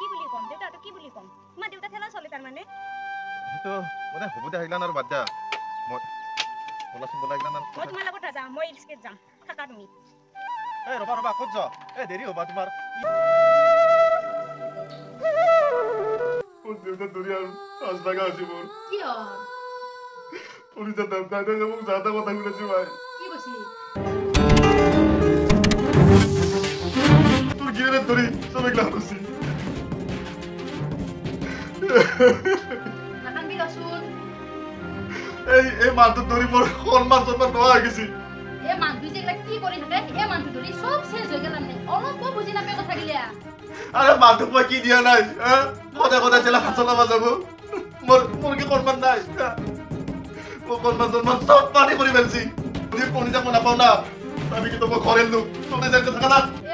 কি বুলি কম দেউতাটো কি বুলি কম তোমাৰ দেউতা ঠেলা চলে তাৰ মানে তো মানে হ'ব দে আহিলা আৰু বাদ দিয়া মই বলাচোন বলা আহিলা মই তোমাৰ লগত নাযাওঁ মই ৰিস্কেত যাম থাকা তুমি এই ৰবা ৰবা ক'ত যা এই দেৰি হ'বা তোমাৰ মোৰ দেউতা ধৰি আৰু আজ লাগা আছে মোৰ কিয় পুলিচে দাদা মোক যাতা কথা শুনাইছে ভাই কি কৈছি তোর গিরে ধরি সব একলা করছি নাকানবি রসুন এই মানটো ধরি মোর সম্মান নোয়া হয়ে গেছি এ মানুষ যেগুলা কি করে থাকে এ মানুষ ধরি সব শেষ হয়ে গেলাম না অলপ বুঝি না কথা গিলা আরে মানটো মই কি দিয়া নাই কথা কথা জেলা খাচলা বাজাবো মোর কি সম্মান নাই ও সম্মান সব পানি করে ফেলছি যদি কোন যা মনে পাও না আমি কি তোমার ঘরের লোক তোমরা যাইতে থাকা না এ